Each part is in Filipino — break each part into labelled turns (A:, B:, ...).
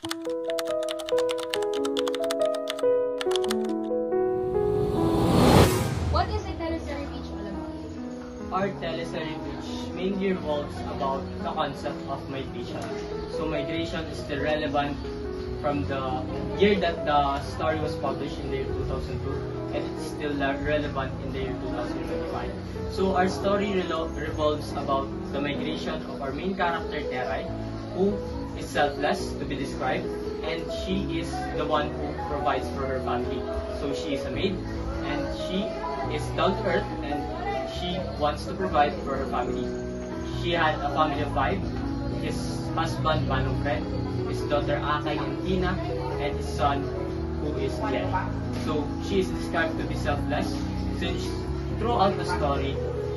A: What is a teleserye pitch all about?
B: Our teleserye pitch mainly revolves about the concept of migration. So migration is still relevant from the year that the story was published in the year 2002, and it's still relevant in the year 2025. So our story revolves about the migration of our main character Teray, who is selfless to be described, and she is the one who provides for her family. So she is a maid, and she is down to earth, and she wants to provide for her family. She had a family of 5, his husband Manong Fred, his daughter Akay and Tina, and his son who is Jen. So she is described to be selfless since throughout the story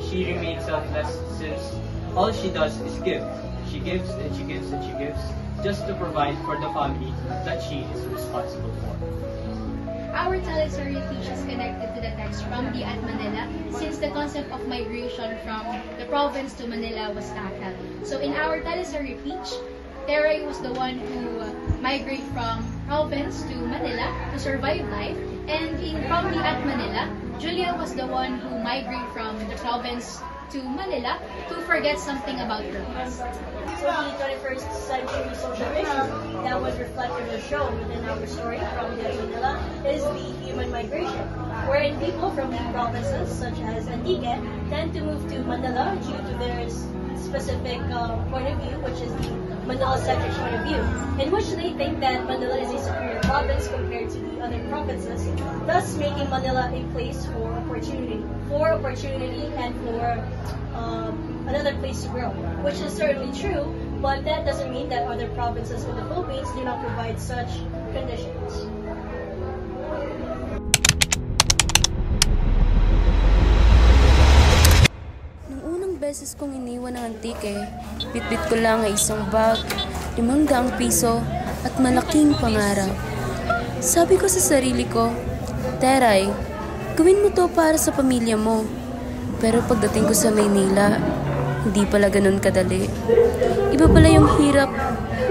B: she remains selfless since all she does is give. She gives and she gives and she gives just to provide for the family that she is responsible for.
A: Our teleserye pitch is connected to the text from the at Manila since the concept of migration from the province to Manila was tackled. So in our teleserye pitch, Teray was the one who migrated from province to Manila to survive life, and from the at Manila, Julia was the one who migrated from the province to Manila to forget something about her past.
C: So the 21st century social issue that was reflected or shown within our story from the Manila is the human migration, wherein people from the provinces such as Antique tend to move to Manila due to their specific point of view, which is the Manila-centric point of view, in which they think that Manila is a superior province compared to the other provinces, thus making Manila a place for opportunity and for another place to grow, which is certainly true, but that doesn't mean that other provinces in the Philippines do not provide such conditions.
D: Beses kong iniwan ng Antique, bitbit ko lang ay isang bag, 500 piso at malaking pangarap. Sabi ko sa sarili ko, Teray, gawin mo to para sa pamilya mo. Pero pagdating ko sa Maynila, hindi pala ganun kadali. Iba pala yung hirap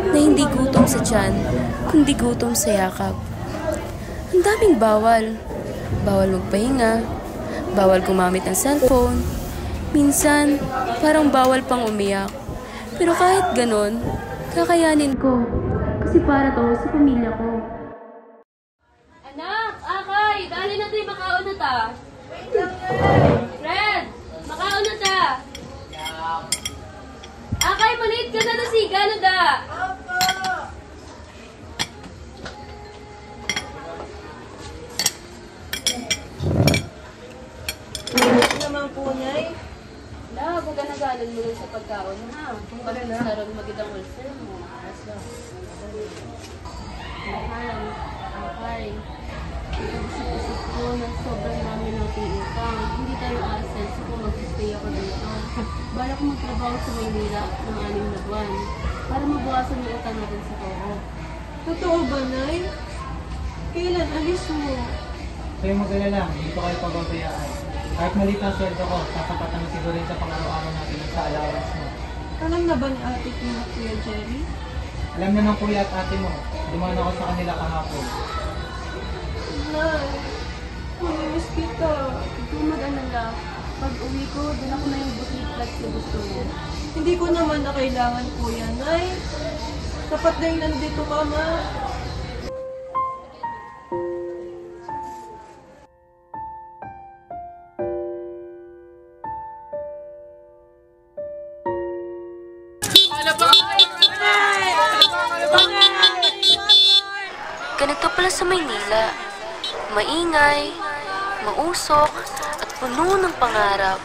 D: na hindi gutom sa tiyan, kundi gutom sa yakap. Ang daming bawal. Bawal magpahinga, bawal gumamit ng cellphone. Minsan, parang bawal pang umiyak. Pero kahit ganon, kakayanin ko. Kasi para to sa pamilya ko.
E: Anak! Akay! Dali na tayo makaon na ta! Fred! Makaon na ta! Akay, maliit ka na siga na da!
C: Ano naman po niya
E: Da, huwag ka nagalan mo lang sa pagkaon ha. Kung bakit sarang magitang ulcer mo. Akay. Isip-isip ko na sobrang dami nating utang. Hindi tayo assets kung mag-stay ako dito. Balak ko magtrabaho sa Maynila ng 6 na buwan para mabawasan yung utang natin sa Toro.
F: Totoo ba, Nay? Kailan alis mo?
G: Kayo mag-alala, hindi ko kayo pababayaan. Kahit maliit ang sweldo ko, sasapat naman siguro rin sa pang-araw-araw natin at sa allowance mo.
F: Alam na ba ni ate ko na Kuya Jerry?
G: Alam na ng kuya at ate mo, dumaan ako sa kanila kahapon.
F: Nay, mamimiss kita.
E: Huwag kang mag-alala. Pag uwi ko, dala ko na yung boutique flags na gusto mo.
F: Hindi ko naman na kailangan po yan, Nay. Dapat na yung nandito ka, Ma.
D: Ganito pala sa Maynila. Maingay, mausok, at puno ng pangarap.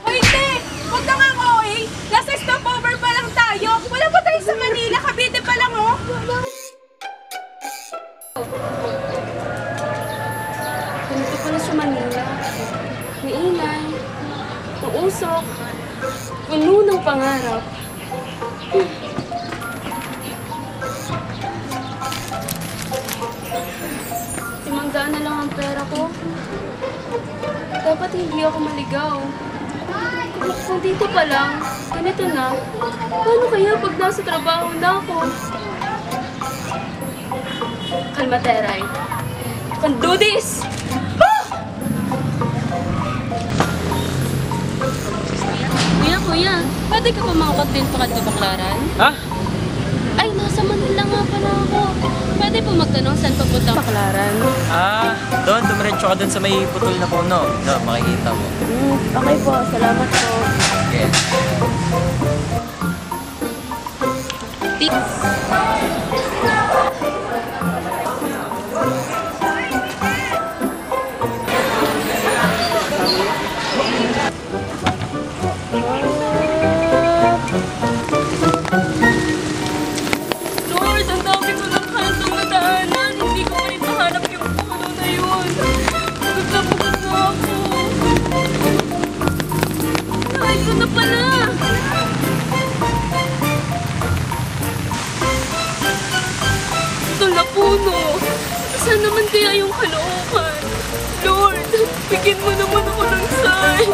H: Hoy, te! Huwag na nga OA! Nasa stopover pa lang tayo! Wala pa tayo sa Manila! Cavite pa lang, oh!
E: Ganito pala sa Manila. Maingay, mausok, puno ng pangarap. Timanggaan na lang ang pera ko. Dapat hindi ako maligaw. Kung dito pa lang, ganito na. Paano kaya pag nasa trabaho na ako?
D: problema, Teray. You can do this! Kuya, pwede ka pa makapag din pa Baklaran?
B: Ha?
D: Ay, nasa Manila nga pala ako. Pwede po magtanong saan papunta Baklaran?
I: Doon, dumiretso ka doon sa may putol na puno. Doon, makikita mo.
D: Okay po, salamat po.
I: Okay.
D: Lord, ang dami ko ng kantong nadaanan. Hindi ko pa rin mahanap yung puno na yun. Nagkapagod na ako. Ay, ko na pala. Ito na puno. Saan naman kaya yung Caloocan? Lord, bigyan mo naman ako ng sign.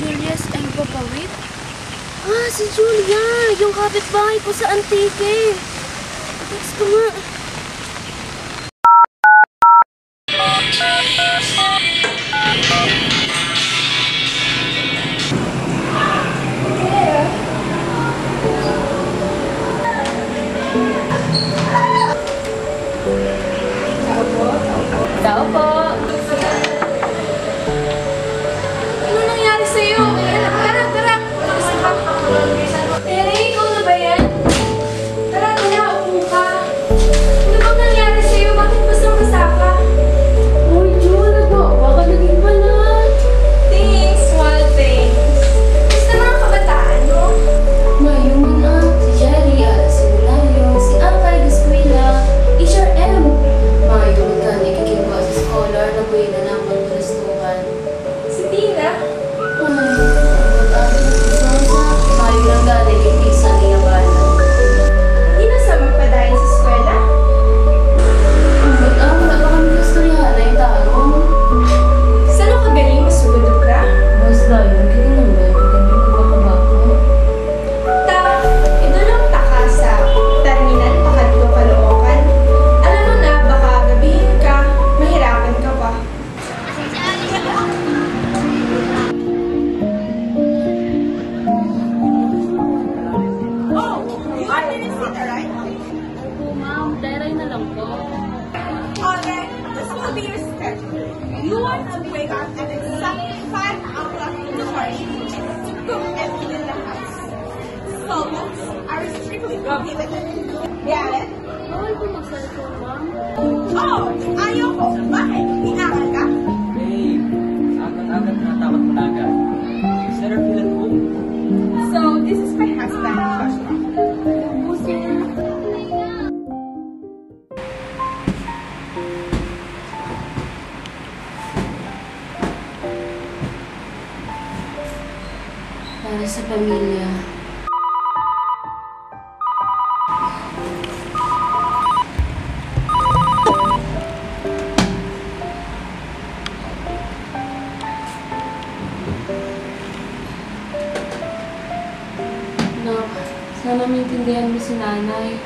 D: Julia's and Papawit? Si Julia! Yung kapitbahay ko sa Antique. Text ko nga. Tao po. Ano nangyari sa'yo? Tara, tara. Tere, ikaw na ba yan? Tara, tara, upo ka. Ano bang nangyari sa'yo? Bakit basang-basa ka? Uy, Jun, nagbawa ka naging balat.
H: Thanks, small things. Gusto mga kabataan mo?
D: Mayroon na si Jerry, si Mulayo, si Angkay Gasquila, HRM. Mayroon ka ni Kikimba sa scholar na buhay na ng pagkulastuhan.
H: Si Tina?
D: Mayroon ang galing yung pisa niya bala.
H: Hindi na sa magpadayin sa eskwela?
D: Ba't wala pa kami kastoryahan na yung tarong?
H: Saan ka galing masugod ka?
D: Basta yun, kaya nang ba? Kaya magbakabako.
H: Idulong ta ka sa terminal Pakadto Caloocan. Alam mo na, baka gabihin ka, mahirapan ka pa.
F: Oh, you are Teresita, right?
D: Opo, ma'am. Teray na lang po.
F: Okay, this will be your schedule. You want to wake up at exactly 5 o'clock in the morning to cook and clean the house. Solvents are strictly prohibited. Get it?
D: Bawal po mag-cellphone, ma'am.
F: Oh, ayaw ko. Bakit? Inakal ka?
I: Babe, agad-agad na takot mo na agad. Is there a feel at home?
F: So, this is my husband, Joshua.
D: Para sa pamilya. Nak, sana maintindihan mo si nanay.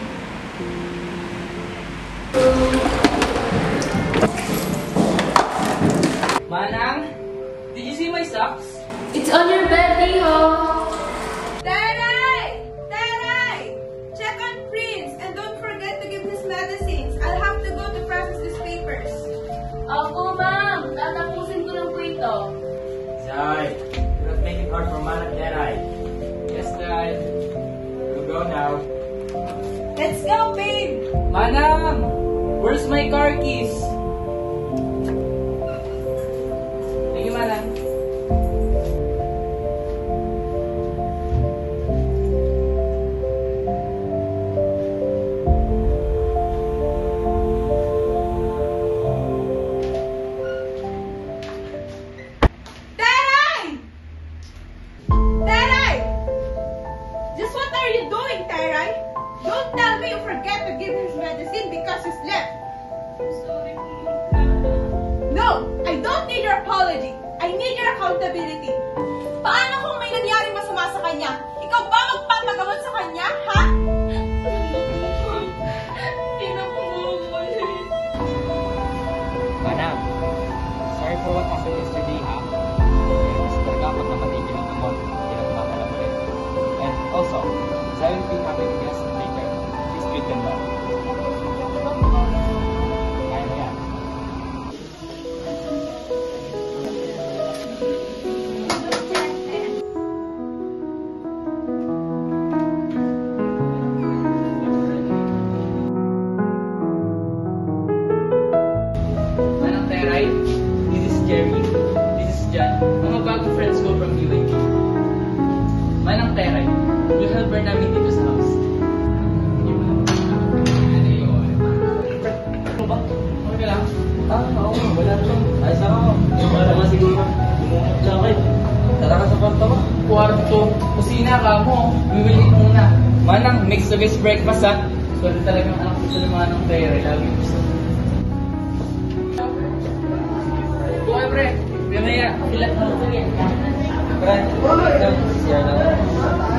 B: Manang, did you see my socks?
D: It's on your bed, Iho!
F: Taray! Taray! Check on Prince and don't forget to give his medicines. I'll have to go to process these papers.
D: Opo, ma'am! Tatapusin ko lang po ito.
I: Zay, do not make it hard for Manang Teray.
B: Yes, Dad. We'll go now.
F: Let's go, babe!
B: Manang! Where's my car keys? Thank you, Manang.
F: Taray! Taray! Just what are you doing, Taray? Don't tell me you forget to give his medicine because you slept.
D: I'm sorry po,
F: No, I don't need your apology. I need your accountability. Paano kung may nangyaring masama sa kanya? ba magpapagamot sa kanya, ha?
C: Hindi na po maulit.
I: Manang, sorry for what happened yesterday, ha? Kasi talaga pag napatigil ang gamot, hindi na tumatalab ulit. And also, since I will be having guests later, please treat them well. Kaya mo yan.
J: Manang Teray, this is Jerry, this is John, mga bagong friends ko from UAP. Manang Teray, will helper namin dito sa house. Ano ba? Okay lang?
I: Oo, wala naman. Ayos ako. Wala nga siguro. Bumukot sa akin. Tara ka sa kwarto mo.
J: Kwarto, kusina ka mo, wiwilit muna. Manang, mix the best breakfast ha. Swerte talagang anak ko sa Manang Teray, lagi gusto. Buhay pre, mamaya, ilat mo ito yan.
I: Brad, siya na.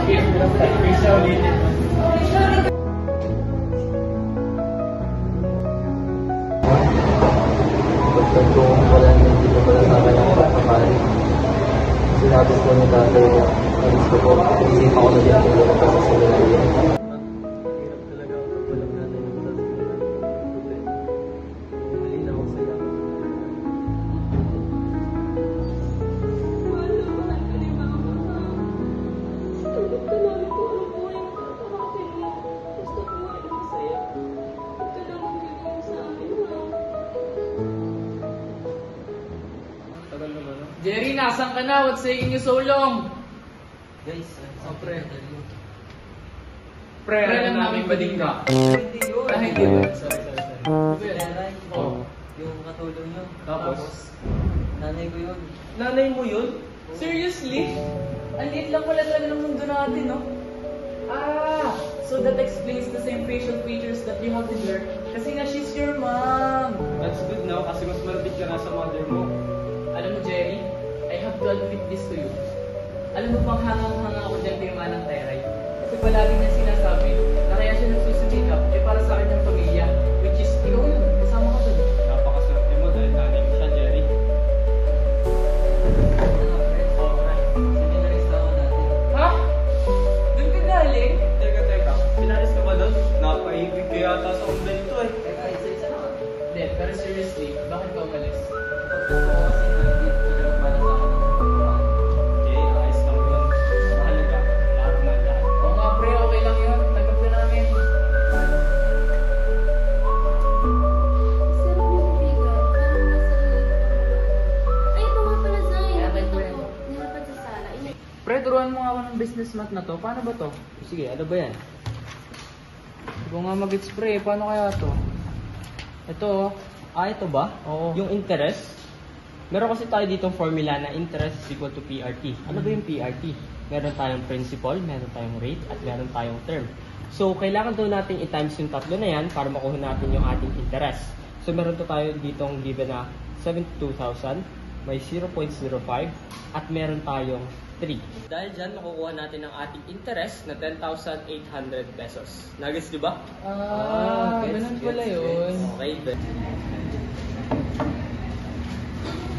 I: Bisa ulitin. Basta kung wala na hindi ko pala sa akin ang kapatid. Sinabi ko ni tatay na ang gusto ko, isip ako na din kung wala pa sa seminaryo. Hirap talaga ako pag walang nanay na pala sa problema. Bumali na ako sa iyo.
C: Mahal na mahal ka ni Mama. Tulog ka namin kung ano po yung kakakin mo. Basta buhay na masaya. Huwag ka lang magbibigay sa amin, ha?
I: Tagal naman, no?
J: Jerry, nasan ka na? What's taking you so long?
I: Guys,
J: pre. Pre, alam namin bading ka.
I: hindi yun.
J: Hindi ba? Sorry.
I: Teray,
J: Oo.
I: yung katulong nyo.
J: Tapos?
I: Nanay ko yun.
J: Nanay mo yun? Seriously? Ang liit lang pala talaga ng mundo natin, no? Ah! So that explains the same facial features that you have with her. Kasi nga, she's your mom.
B: That's good now kasi mas malapit ka na sa mother mo.
J: Alam mo, Jerry, I have to admit this to you. Alam mo bang hangang-hanga ako dyan kay Manang Teray? Kasi palagi niya sinasabi na kaya siya nagsusumikap para sa kanyang pamilya. Which is, ikaw yun, kasama ka dun.
B: Napakaswerte mo dahil nanay mo siya, Jerry.
I: Seminarista ako dati.
J: Ha? Doon ka galing?
B: Teka. Pinalis ka ba doon? Napaibig ka yata sa online to eh.
I: Teka, isa-isa na ka.
J: Hindi, pero seriously, bakit ka umalis?
I: Pagkakao kasi na hindi ko na para sa akin ang Quran.
B: Okay, ayos lang yun. Mahalaga, laro na lahat.
J: Oo nga pre, okay lang yun. Tanggap ka namin.
E: Sarap yung bibigan. Parang nasa liit pa naman. Ay, ito nga pala, Zay.
J: Kaya
E: Nakita
J: kay
E: ko. Nilapad sa sala.
J: Pre, turuan mo nga ako ng business math na to. Paano ba to?
I: Sige, ano ba yan?
J: Hindi ko nga mag-gets pre. Paano kaya to? Ito oh.
I: Ito ba?
J: Oo.
I: Yung interest? Meron kasi tayo ditong formula na interest is equal to PRT. Ano ba yung PRT? Meron tayong principal, meron tayong rate, at meron tayong term. So, kailangan daw natin i-times yung tatlo na yan para makuha natin yung ating interest. So, meron to tayo ditong given na 72,000, may 0.05, at meron tayong 3. Dahil dyan, makukuha natin ang ating interest na 10,800 pesos. Nagets, di ba?
J: Ganun pala yun.
I: Okay, then.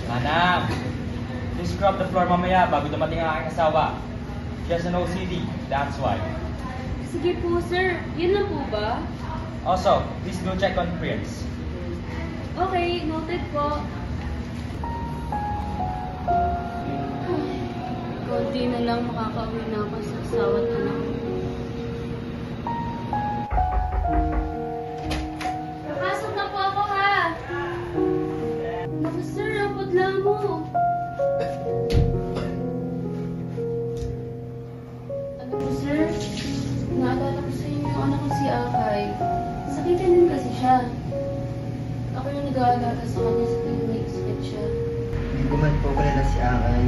I: Manang, please scrub the floor mamaya bago dumating ang aking asawa. She has an OCD, that's why.
E: Sige po, sir. Yun lang po ba?
I: Also, please go check on prints.
E: Okay, noted po. Kunti na lang makakauwi na ako sa asawa at anak ko. Papasok na po ako, ha? Naku, sir, abot lang mo. Ano po, sir? Naalala ko sa inyo yung anak ko si Akay. Sakitin din kasi siya. Ako yung nag-aalaga sa kanya sa tuwing may expect siya.
K: Hindi ko man po kilala si Akay,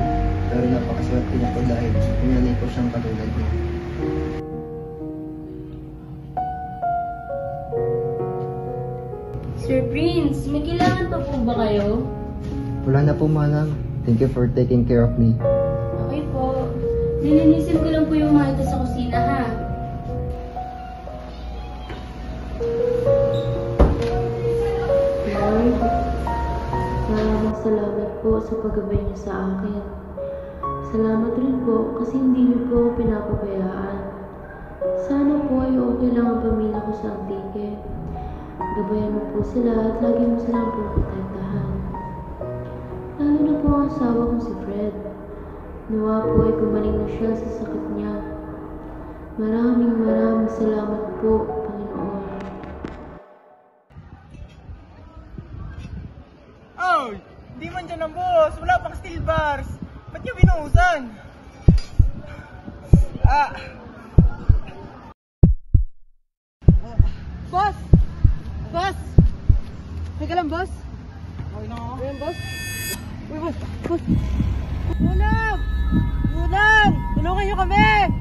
K: pero napakaswerte niya po dahil pinanay ko siyang katulad niya.
E: Sir Prince, may kailangan pa po ba kayo?
K: Wala na po, Manang. Thank you for taking care of me.
E: Okay po. Nilinisin ko lang po yung mga ito sa kusina, ha?
D: Lord, maraming salamat po sa paggabay niyo sa akin. Salamat rin po kasi hindi niyo po ako pinapabayaan. Sana po ay okay lang ang pamilya ko sa Antique. Gabayan mo po sila at lagi mo silang protektahan. Lalo na po ang asawa kong si Fred. Nawa po ay gumaling na siya sa sakit niya. Maraming salamat po, Panginoon.
L: Oh! Hindi man dyan ang boss! Wala pang steel bars! Ba't niyo binuhusan?
F: Boss! Boss! Teka lang, boss.
L: Okay na ako.
F: Ayan, boss. Uy, boss! Boss! Tulong! Tulong! Tulungan niyo kami!